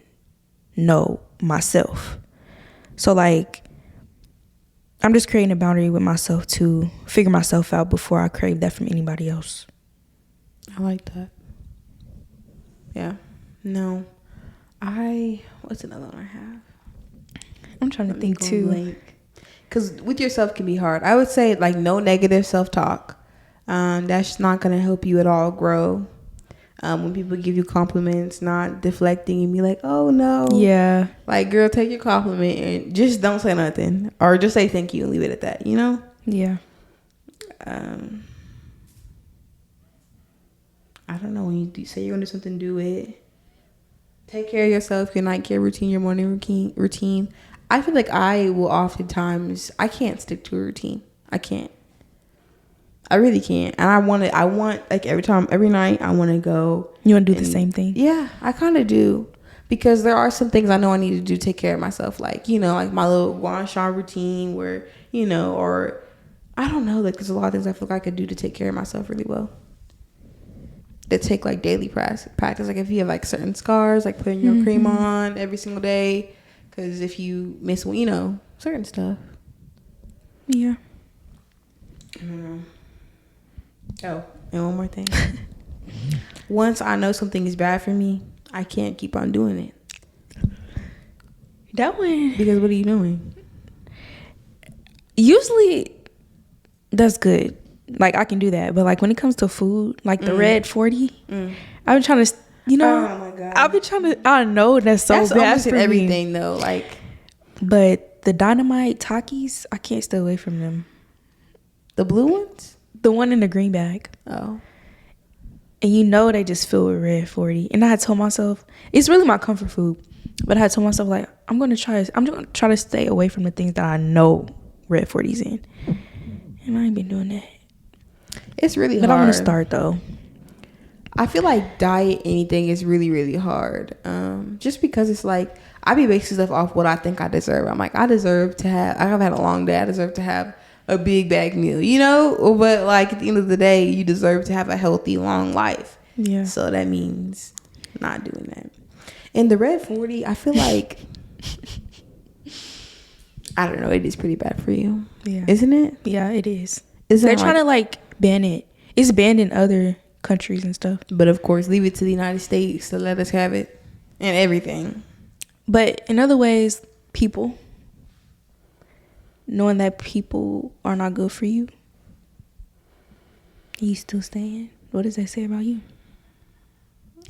Speaker 2: know myself. So like, I'm just creating a boundary with myself to figure myself out before I crave that from anybody else.
Speaker 1: I like that. Yeah. No. What's another one I have?
Speaker 2: I'm trying to think too.
Speaker 1: Because with yourself can be hard. I would say like no negative self-talk. That's not gonna help you at all grow. When people give you compliments, not deflecting and be like, oh no.
Speaker 2: Yeah.
Speaker 1: Like, girl, take your compliment and just don't say nothing. Or just say thank you and leave it at that, you know?
Speaker 2: Yeah.
Speaker 1: I don't know, when you say you're gonna do something, do it. Take care of yourself, your night care routine, your morning routine. I feel like I will oftentimes, I can't stick to a routine. I can't. I really can't. And I want like every night I want to go.
Speaker 2: You want to do the same thing?
Speaker 1: Yeah, I kind of do. Because there are some things I know I need to do to take care of myself. Like, you know, like my little guan routine where, you know, or I don't know. Like, there's a lot of things I feel like I could do to take care of myself really well. That take like daily practice. Like if you have like certain scars, like putting your cream on every single day. Because if you miss, you know, certain stuff.
Speaker 2: Yeah.
Speaker 1: Oh, and one more thing. Once I know something is bad for me, I can't keep on doing it.
Speaker 2: That one.
Speaker 1: Because what are you doing?
Speaker 2: Usually, that's good. Like, I can do that. But, like, when it comes to food, like the red 40, I've been trying to, you know.
Speaker 1: Oh, my God.
Speaker 2: I've been trying to, I know that's so
Speaker 1: that's
Speaker 2: bad
Speaker 1: almost
Speaker 2: for
Speaker 1: everything,
Speaker 2: me.
Speaker 1: though. Like,
Speaker 2: but the Dynamite Takis, I can't stay away from them.
Speaker 1: The blue ones?
Speaker 2: The one in the green bag.
Speaker 1: Oh.
Speaker 2: And you know they just fill with red 40. And I had told myself, it's really my comfort food. But I had told myself, like, I'm going to try to stay away from the things that I know red 40's in. And I ain't been doing that.
Speaker 1: It's really hard.
Speaker 2: But I'm going to start, though.
Speaker 1: I feel like diet anything is really, really hard. Just because it's like, I be basing stuff off what I think I deserve. I'm like, I've had a long day. I deserve to have a big bag meal, you know? But like at the end of the day, you deserve to have a healthy, long life.
Speaker 2: Yeah.
Speaker 1: So that means not doing that. And the red 40, I feel like, I don't know, it is pretty bad for you.
Speaker 2: Yeah.
Speaker 1: Isn't it?
Speaker 2: Yeah, it is.
Speaker 1: They're
Speaker 2: trying to like ban it. It's banned in other countries and stuff.
Speaker 1: But of course, leave it to the United States to let us have it and everything.
Speaker 2: But in other ways, people, knowing that people are not good for you, you still staying. What does that say about you?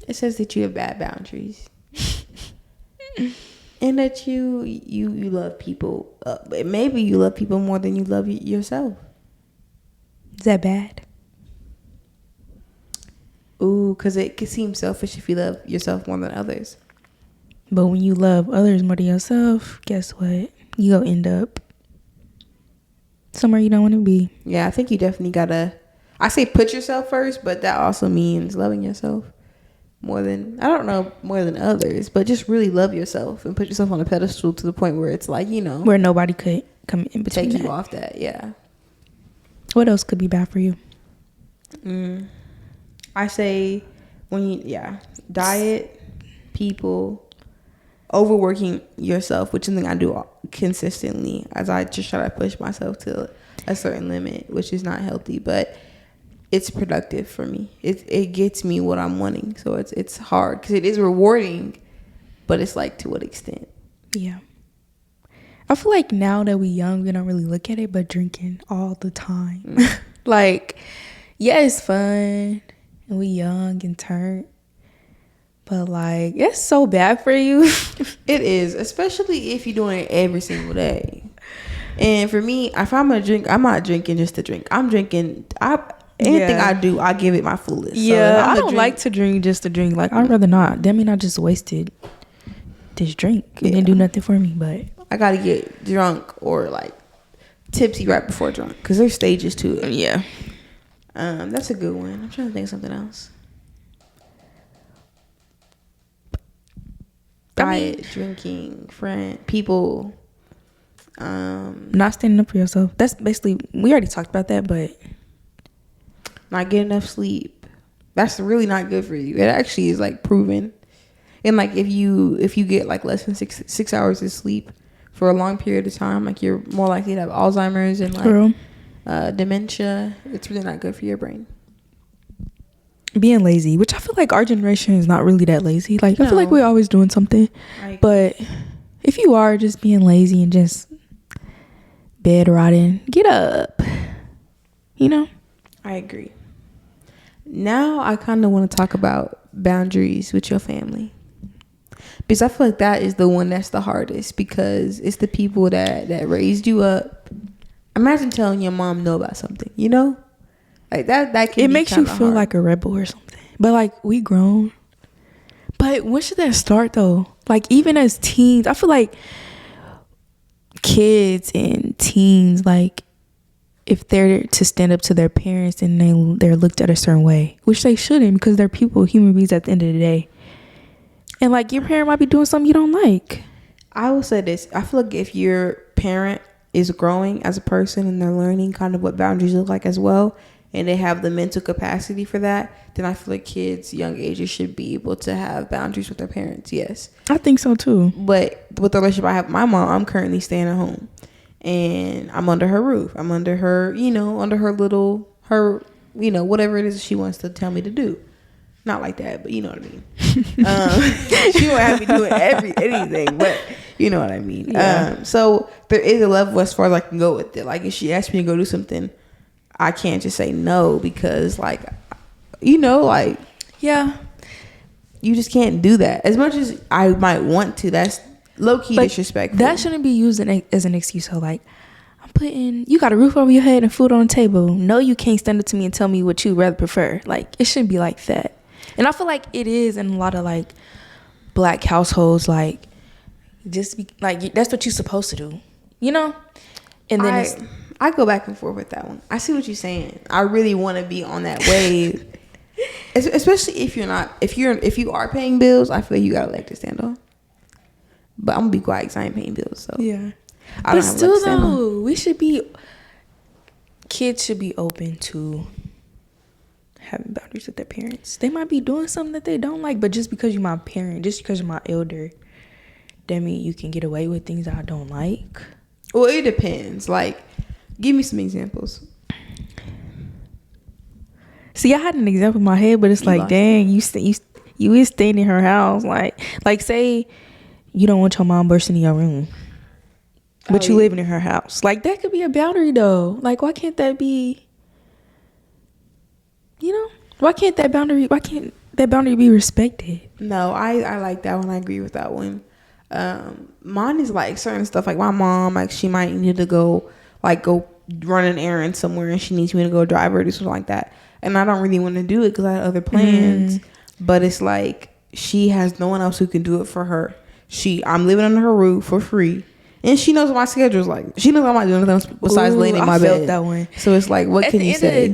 Speaker 1: It says that you have bad boundaries. And that you love people. Maybe you love people more than you love yourself.
Speaker 2: Is that bad?
Speaker 1: Ooh, because it can seem selfish if you love yourself more than others.
Speaker 2: But when you love others more than yourself, guess what? You gonna end up somewhere you don't want to be.
Speaker 1: Yeah, I think you definitely gotta, I say put yourself first, but that also means loving yourself more than others, but just really love yourself and put yourself on a pedestal to the point where it's like, you know,
Speaker 2: where nobody could come in between.
Speaker 1: take you off that. Yeah.
Speaker 2: What else could be bad for you?
Speaker 1: I say diet, people, overworking yourself, which is something I do consistently as I just try to push myself to a certain limit, which is not healthy, but it's productive for me. It gets me what I'm wanting. So it's hard because it is rewarding, but it's like to what extent?
Speaker 2: Yeah. I feel like now that we young, we don't really look at it, but drinking all the time. Like, yeah, it's fun and we young and turned, but like, it's so bad for you.
Speaker 1: It is, especially if you're doing it every single day. And for me, if I'm gonna drink, I'm not drinking just to drink. I'm drinking. Anything I do, I give it my fullest.
Speaker 2: Yeah, so I don't like to drink just to drink. Like, I'd rather not. That mean I just wasted this drink. It didn't do nothing for me, but
Speaker 1: I gotta get drunk or like tipsy right before drunk because there's stages to it.
Speaker 2: Yeah.
Speaker 1: That's a good one. I'm trying to think of something else. Diet, drinking, people.
Speaker 2: Not standing up for yourself. That's basically, we already talked about that, but
Speaker 1: not getting enough sleep. That's really not good for you. It actually is like proven. And like if you get like less than six hours of sleep for a long period of time, like you're more likely to have Alzheimer's and like dementia. It's really not good for your brain.
Speaker 2: Being lazy, which I feel like our generation is not really that lazy. Like, I feel like we're always doing something. But if you are just being lazy and just bed rotting, get up. You know?
Speaker 1: I agree. Now I kind of want to talk about boundaries with your family, because I feel like that is the one that's the hardest, because it's the people that raised you up. Imagine telling your mom no about something, you know, like that can
Speaker 2: It
Speaker 1: be
Speaker 2: makes you feel
Speaker 1: hard.
Speaker 2: like a rebel or something. But like, we grown. But when should that start though? Like, even as teens, I feel like kids and teens, like, if they're to stand up to their parents and they're looked at a certain way, which they shouldn't, because they're people, human beings at the end of the day. And like, your parent might be doing something you don't like.
Speaker 1: I will say this. I feel like if your parent is growing as a person and they're learning kind of what boundaries look like as well, and they have the mental capacity for that, then I feel like kids young ages should be able to have boundaries with their parents. Yes,
Speaker 2: I think so too.
Speaker 1: but with the relationship I have with my mom, I'm currently staying at home and I'm under her roof. I'm under her, under her whatever it is she wants to tell me to do. Not like that, but you know what I mean. She won't have me doing anything, but you know what I mean.
Speaker 2: Yeah.
Speaker 1: So there is a level as far as I can go with it. Like, if she asks me to go do something, I can't just say no, because
Speaker 2: Yeah.
Speaker 1: you just can't do that. As much as I might want to, that's low-key disrespectful.
Speaker 2: That shouldn't be used as an excuse. So like, you got a roof over your head and food on the table. No, you can't stand up to me and tell me what you rather prefer. Like, it shouldn't be like that. And I feel like it is in a lot of like black households. Like, just be like, that's what you're supposed to do, And then
Speaker 1: I go back and forth with that one. I see what you're saying. I really want to be on that wave, especially if you are paying bills. I feel like you got a leg to stand on. But I'm gonna be quiet because I ain't paying bills. So
Speaker 2: yeah.
Speaker 1: I don't
Speaker 2: but
Speaker 1: have
Speaker 2: still,
Speaker 1: a leg to stand on.
Speaker 2: though, kids should be open to having boundaries with their parents. They might be doing something that they don't like, but just because you're my parent, just because you're my elder, that mean you can get away with things I don't like.
Speaker 1: Well, it depends. Like, give me some examples.
Speaker 2: See, I had an example in my head, but it's like, dang, you is staying in her house. Like say you don't want your mom bursting in your room, but you living in her house. Like, that could be a boundary though. Like, why can't that be? Why can't that boundary be respected?
Speaker 1: No, I like that one. I agree with that one. Mine is like certain stuff. Like, my mom, like, she might need to go run an errand somewhere, and she needs me to go drive her or do something like that. And I don't really want to do it because I have other plans. But it's like, she has no one else who can do it for her. I'm living under her roof for free, and she knows what my schedule's like. She knows I'm not doing nothing besides laying in my bed. I felt that one. So it's like, what can you say?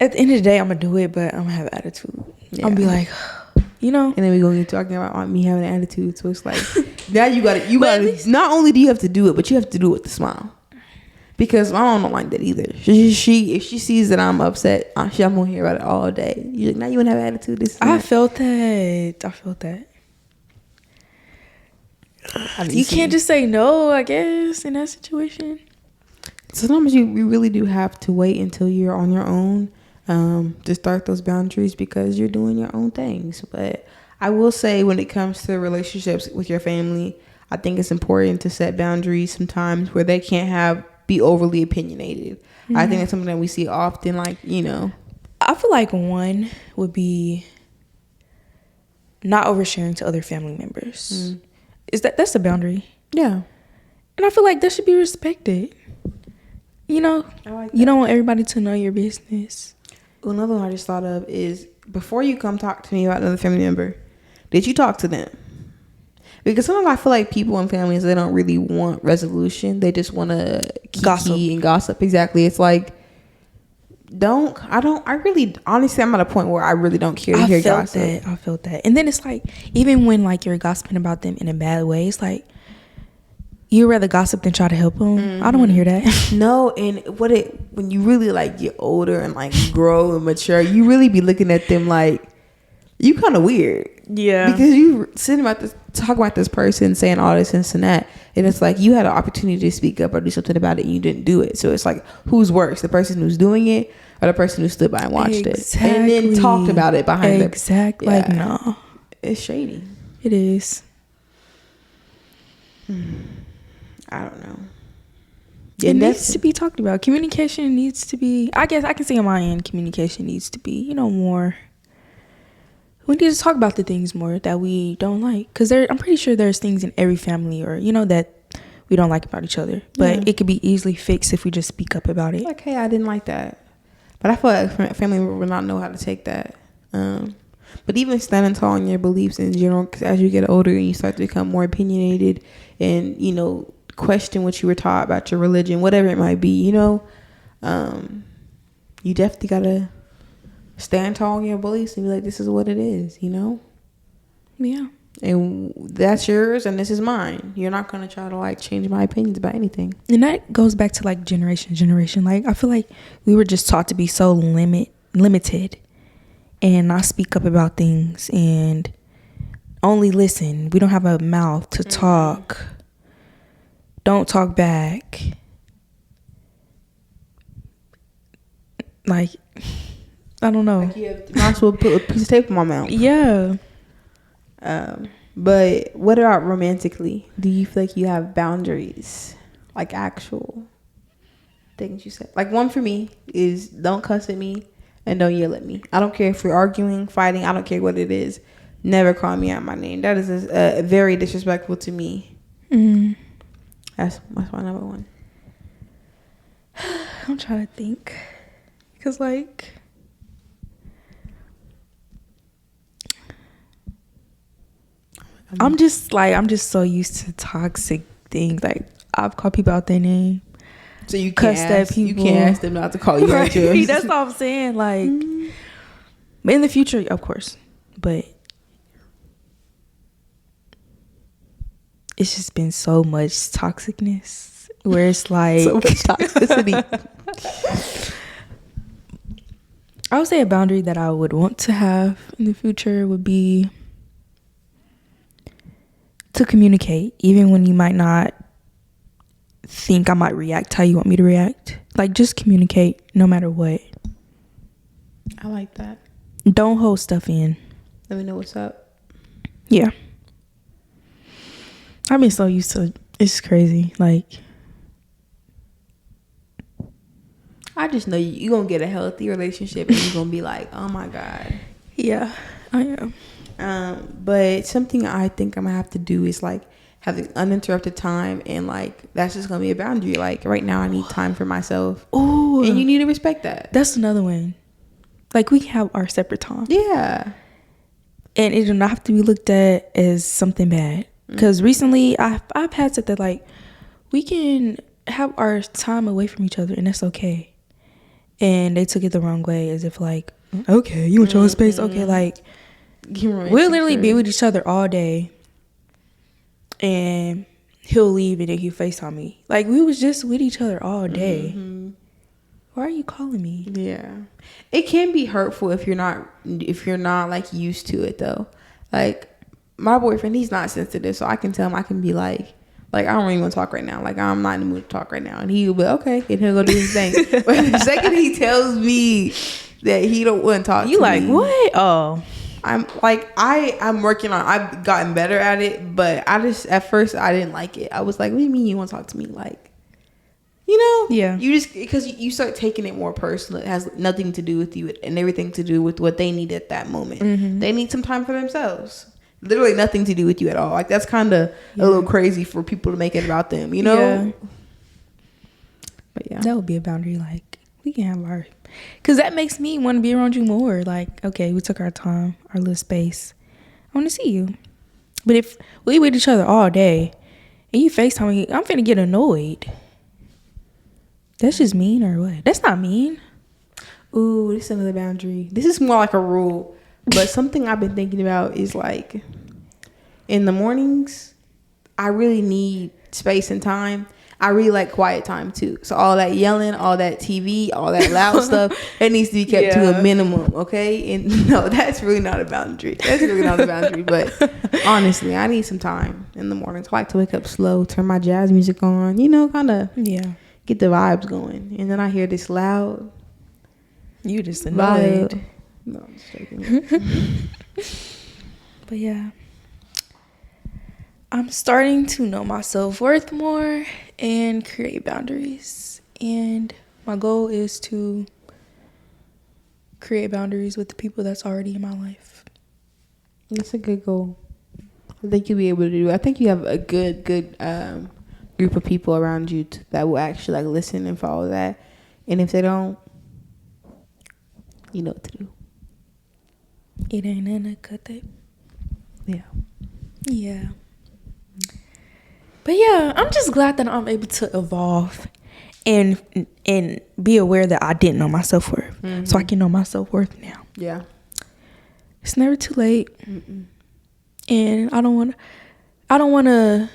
Speaker 2: At the end of the day, I'm gonna do it, but I'm gonna have attitude. Yeah. I'm gonna be like, And
Speaker 1: then we gonna get talking about me having an attitude. So it's like, now you gotta. Not only do you have to do it, but you have to do it with a smile. Because my mom don't like that either. If she sees that I'm upset, I'm gonna hear about it all day. You're like, now you wanna have attitude.
Speaker 2: I felt that. You can't just say no, I guess, in that situation.
Speaker 1: Sometimes you really do have to wait until you're on your own to start those boundaries, because you're doing your own things. But I will say, when it comes to relationships with your family, I think it's important to set boundaries sometimes where they can't be overly opinionated. I think that's something that we see often. Like,
Speaker 2: I feel like one would be not oversharing to other family members. That's a boundary. Yeah. And I feel like that should be respected. I like that. You don't want everybody to know your business.
Speaker 1: Another one I just thought of is, before you come talk to me about another family member, did you talk to them? Because sometimes I feel like people in families, they don't really want resolution. They just want to gossip. Exactly. It's like, honestly, I'm at a point where I really don't care to hear gossip.
Speaker 2: I felt that. And then it's like, even when like you're gossiping about them in a bad way, it's like, you'd rather gossip than try to help them. I don't want to hear that.
Speaker 1: No, and when you really like get older and like grow and mature, you really be looking at them like, you kind of weird. Yeah. Because you sitting talking about this person saying all this and that, and it's like, you had an opportunity to speak up or do something about it and you didn't do it. So it's like, who's worse, the person who's doing it or the person who stood by and watched it and then talked about it behind them?
Speaker 2: Exactly. Yeah. Like, no,
Speaker 1: it's shady.
Speaker 2: It is.
Speaker 1: I don't know.
Speaker 2: It needs to be talked about. Communication needs to be, I guess I can say on my end, communication needs to be, more. We need to talk about the things more that we don't like. Because I'm pretty sure there's things in every family or, that we don't like about each other. But it could be easily fixed if we just speak up about it.
Speaker 1: Like, hey, I didn't like that. But I feel like family will not know how to take that. But even standing tall on your beliefs in general, because as you get older and you start to become more opinionated and, question what you were taught about your religion, whatever it might be, you definitely got to stand tall on your beliefs and be like, this is what it is,
Speaker 2: Yeah.
Speaker 1: And that's yours and this is mine. You're not going to try to change my opinions about anything.
Speaker 2: And that goes back to generation. I feel like we were just taught to be so limited and not speak up about things and only listen. We don't have a mouth to talk. Don't talk back. I don't know.
Speaker 1: You might as well put a piece of tape in my mouth.
Speaker 2: Yeah.
Speaker 1: But what about romantically? Do you feel like you have boundaries? Actual things you said? One for me is don't cuss at me and don't yell at me. I don't care if we're arguing, fighting. I don't care what it is. Never call me out my name. That is very disrespectful to me.
Speaker 2: Mm.
Speaker 1: That's my number one.
Speaker 2: I'm trying to think. Because, I'm just so used to toxic things. I've called people out their name.
Speaker 1: So you can't ask them not to call you out yours.
Speaker 2: That's all I'm saying. But in the future, of course. But it's just been so much toxicness where it's
Speaker 1: so much toxicity.
Speaker 2: I would say a boundary that I would want to have in the future would be to communicate, even when you might not think I might react how you want me to react. Just communicate no matter what.
Speaker 1: I like that.
Speaker 2: Don't hold stuff in.
Speaker 1: Let me know what's up.
Speaker 2: Yeah. I've been so used to it. It's crazy.
Speaker 1: I just know you're going to get a healthy relationship and you're going to be like, oh my God.
Speaker 2: Yeah, I am.
Speaker 1: But something I think I'm going to have to do is having uninterrupted time and that's just going to be a boundary. Right now I need time for myself.
Speaker 2: Oh,
Speaker 1: and you need to respect that.
Speaker 2: That's another one. We can have our separate time.
Speaker 1: Yeah.
Speaker 2: And it does not have to be looked at as something bad. Because recently I've had said that we can have our time away from each other and that's okay. And they took it the wrong way as if okay, you want your own space? Okay, we'll literally be with each other all day and he'll leave and then he'll FaceTime me. We was just with each other all day. Mm-hmm. Why are you calling me?
Speaker 1: Yeah. It can be hurtful if you're not used to it though. My boyfriend, he's not sensitive, so I can tell him, I can be I don't really want to talk right now. I'm not in the mood to talk right now. And he'll be okay, and he'll go do his thing. But the second he tells me that he don't want to talk to me.
Speaker 2: What? Oh.
Speaker 1: I'm working on, I've gotten better at it, but at first I didn't like it. I was like, what do you mean you want to talk to me?
Speaker 2: Yeah.
Speaker 1: You just, because you start taking it more personal. It has nothing to do with you and everything to do with what they need at that moment. Mm-hmm. They need some time for themselves. Literally nothing to do with you at all. That's kind of a little crazy for people to make it about them, Yeah. But yeah.
Speaker 2: That would be a boundary. We can have our... Because that makes me want to be around you more. Okay, we took our time, our little space. I want to see you. But if we with each other all day and you FaceTime me, I'm finna get annoyed. That's just mean or what? That's not mean.
Speaker 1: Ooh, this is another boundary. This is more like a rule. But something I've been thinking about is in the mornings, I really need space and time. I really like quiet time too. So all that yelling, all that TV, all that loud stuff, it needs to be kept to a minimum, okay? And no, that's really not a boundary. That's really not a boundary. But honestly, I need some time in the mornings. I like to wake up slow, turn my jazz music on, kind of get the vibes going. And then I hear this loud.
Speaker 2: You just annoyed.
Speaker 1: Vibe. No, I'm just joking.
Speaker 2: But yeah. I'm starting to know my self-worth more and create boundaries. And my goal is to create boundaries with the people that's already in my life.
Speaker 1: That's a good goal. I think you'll be able to do. I think you have a good group of people around you that will actually like listen and follow that. And if they don't, you know what to do.
Speaker 2: It ain't in a cut that. Yeah. But yeah, I'm just glad that I'm able to evolve and be aware that I didn't know my self-worth. Mm-hmm. So I can know my self-worth now.
Speaker 1: Yeah.
Speaker 2: It's never too late. Mm-mm. And I don't want to,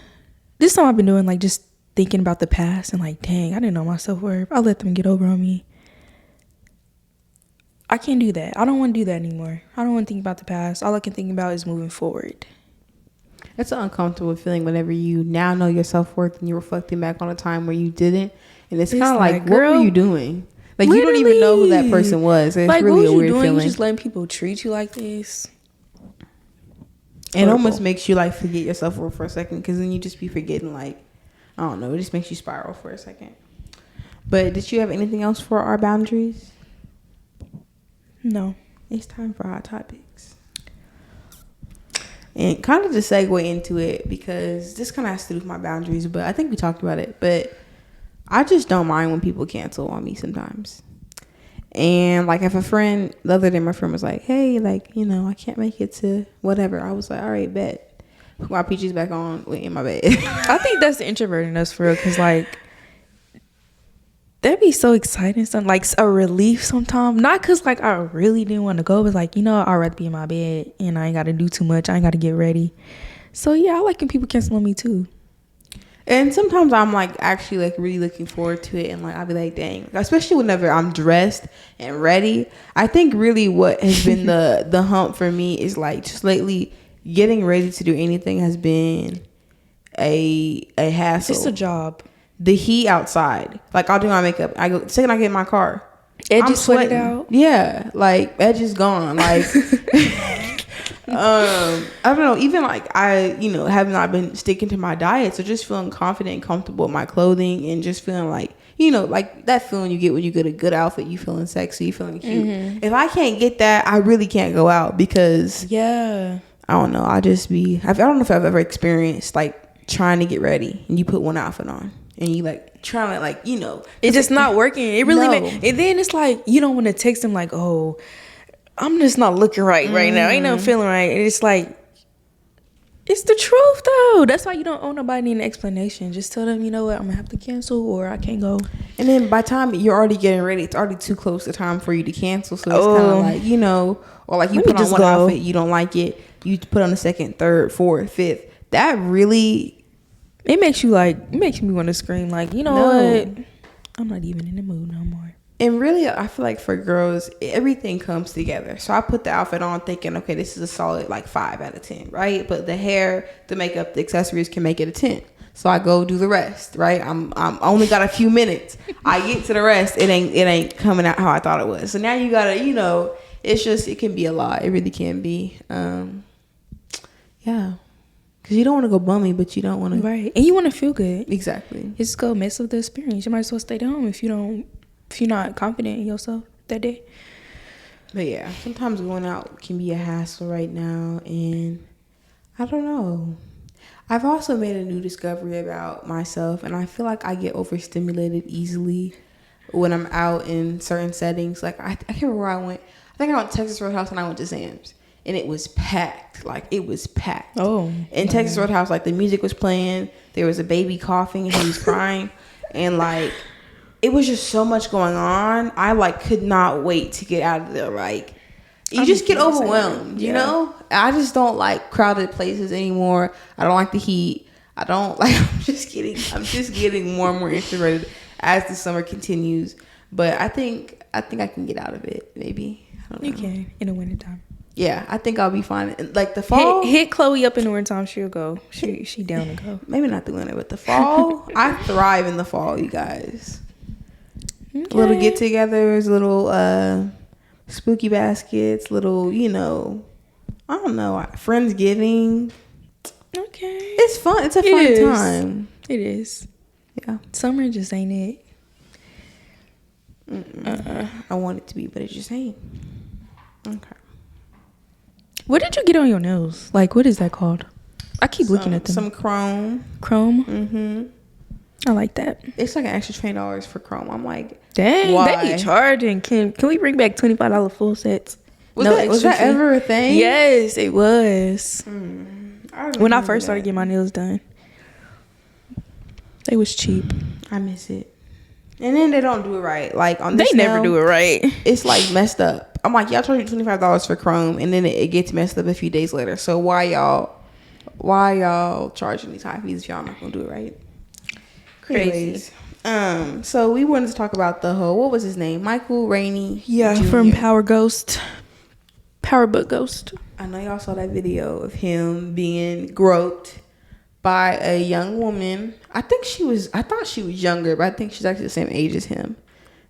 Speaker 2: this time I've been doing like just thinking about the past and like, dang, I didn't know my self-worth. I let them get over on me. I can't do that. I don't want to do that anymore. I don't want to think about the past. All I can think about is moving forward.
Speaker 1: It's an uncomfortable feeling whenever you now know your self-worth and you're reflecting back on a time where you didn't. And it's kind of like, what were you doing? Like, you don't even know who that person was. It's like, really a weird feeling.
Speaker 2: You just letting people treat you like this.
Speaker 1: It almost makes you like forget your self-worth for a second, because then you just be forgetting, like, I don't know, it just makes you spiral for a second. But did you have anything else for our boundaries?
Speaker 2: No.
Speaker 1: It's time for hot topics. And kind of to segue into it, because this kind of has to do with my boundaries, but I think we talked about it. But I just don't mind when people cancel on me sometimes. And like if a friend, the other day my friend was like, hey, like, you know, I can't make it to whatever. I was like, all right, bet. Put my peaches back on, wait in my bed.
Speaker 2: I think that's the introvert in us for real, because like that'd be so exciting, something like a relief sometimes. Not because like I really didn't want to go, but like, you know, I'd rather be in my bed and I ain't got to do too much. I ain't got to get ready. So yeah, I like when people cancel on me too.
Speaker 1: And sometimes I'm like actually like really looking forward to it, and like I'll be like, dang, especially whenever I'm dressed and ready. I think really what has been the hump for me is like just lately getting ready to do anything has been a hassle.
Speaker 2: It's a job.
Speaker 1: The heat outside, like I'll do my makeup. I go the second I get in my car,
Speaker 2: edges sweated out.
Speaker 1: Yeah, like edge is gone. Like I don't know. Even like I, you know, have not been sticking to my diet, so just feeling confident and comfortable with my clothing, and just feeling like, you know, like that feeling you get when you get a good outfit. You feeling sexy, you feeling cute. Mm-hmm. If I can't get that, I really can't go out, because I don't know. I don't know if I've ever experienced like trying to get ready and you put one outfit on and you like trying to like, you know,
Speaker 2: it's just not working. It really and then it's like you don't want to text them like, oh, I'm just not looking right now. Ain't no feeling right. And it's like, it's the truth though. That's why you don't owe nobody an explanation. Just tell them, you know what, I'm gonna have to cancel or I can't go. And
Speaker 1: then by the time you're already getting ready, it's already too close to time for you to cancel. So it's kind of like, you know, or like you put on one outfit, you don't like it, you put on the second, third, fourth, fifth. That really,
Speaker 2: it makes me want to scream like, you know what, I'm not even in the mood no more.
Speaker 1: And really, I feel like for girls, everything comes together. So I put the outfit on thinking, okay, this is a solid like 5 out of 10, right? But the hair, the makeup, the accessories can make it a 10. So I go do the rest, right? I'm only got a few minutes. I get to the rest, it ain't coming out how I thought it was. So now you gotta, you know, it can be a lot. It really can be. Yeah. Because you don't want to go bummy, but you don't want to.
Speaker 2: Right. And you want to feel good.
Speaker 1: Exactly.
Speaker 2: It's go mess up the experience. You might as well stay home if you're not confident in yourself that day.
Speaker 1: But yeah, sometimes going out can be a hassle right now, and I don't know. I've also made a new discovery about myself, and I feel like I get overstimulated easily when I'm out in certain settings. Like I can't remember where I went. I think I went to Texas Roadhouse and I went to Sam's, and it was packed. Like it was packed.
Speaker 2: Oh.
Speaker 1: In Texas Roadhouse, like the music was playing. There was a baby coughing and he was crying, and like. It was just so much going on. I like could not wait to get out of there. Like you just get overwhelmed, you know? I just don't like crowded places anymore. I don't like the heat. I don't like I'm just getting more and more introverted as the summer continues. But I think I can get out of it, maybe. I don't know.
Speaker 2: You can in the wintertime.
Speaker 1: Yeah, I think I'll be fine. Like the fall,
Speaker 2: hit Chloe up in the wintertime, she'll go. She down to go.
Speaker 1: Maybe not the winter, but the fall. I thrive in the fall, you guys. Okay. Little get-togethers, little spooky baskets, little, you know, I don't know, Friendsgiving.
Speaker 2: Okay. okay.
Speaker 1: It's fun. It's a fun time.
Speaker 2: It is.
Speaker 1: Yeah.
Speaker 2: Summer just ain't it.
Speaker 1: I want it to be, but it just ain't. Okay.
Speaker 2: What did you get on your nails? Like, what is that called? I keep looking at them.
Speaker 1: Some chrome.
Speaker 2: Chrome?
Speaker 1: Mm-hmm.
Speaker 2: I like that.
Speaker 1: It's like an extra $20 for chrome. I'm like,
Speaker 2: dang,
Speaker 1: why?
Speaker 2: they be charging. Can we bring back $25 full sets?
Speaker 1: Was that ever a thing?
Speaker 2: Yes, it was. When I first started getting my nails done, they was cheap.
Speaker 1: I miss it. And then they don't do it right. Like on this,
Speaker 2: they never do it right.
Speaker 1: It's like messed up. I'm like, y'all charge you $25 for chrome, and then it gets messed up a few days later. So why y'all charging these high fees if y'all not gonna do it right?
Speaker 2: Crazy.
Speaker 1: Anyways, so we wanted to talk about the whole, what was his name? Micheal, Rainey.
Speaker 2: Yeah,
Speaker 1: Jr.
Speaker 2: from Power Book Ghost.
Speaker 1: I know y'all saw that video of him being groped by a young woman. I thought she was younger, but I think she's actually the same age as him.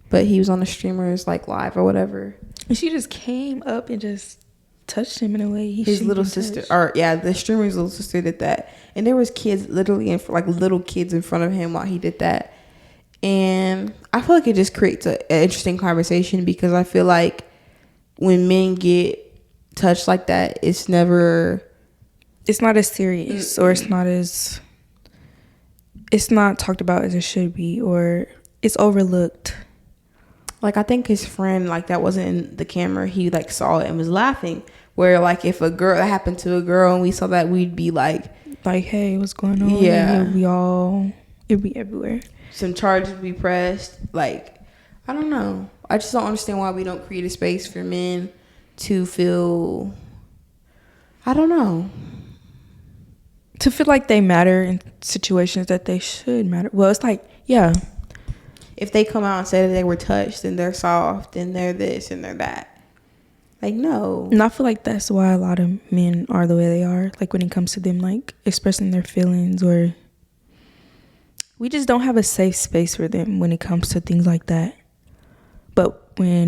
Speaker 1: But he was on the streamers like live or whatever.
Speaker 2: And she just came up and just touched him in a way
Speaker 1: his little sister, the streamer's little sister did that. And there was kids literally little kids in front of him while he did that. And I feel like it just creates an interesting conversation, because I feel like when men get touched like that, it's not as serious, or it's not talked about as it should be, or it's overlooked. Like, I think his friend, like, that wasn't in the camera, he like saw it and was laughing, where like if that happened to a girl and we saw that, we'd be like, hey, what's going on?
Speaker 2: Yeah, it'd be everywhere.
Speaker 1: Some charges would be pressed. Like, I don't know, I just don't understand why we don't create a space for men to feel, I don't know,
Speaker 2: to feel like they matter in situations that they should matter. Well, it's like, yeah,
Speaker 1: if they come out and say that they were touched and they're soft and they're this and they're that, like, no.
Speaker 2: And I feel like that's why a lot of men are the way they are, like when it comes to them like expressing their feelings, or we just don't have a safe space for them when it comes to things like that. But when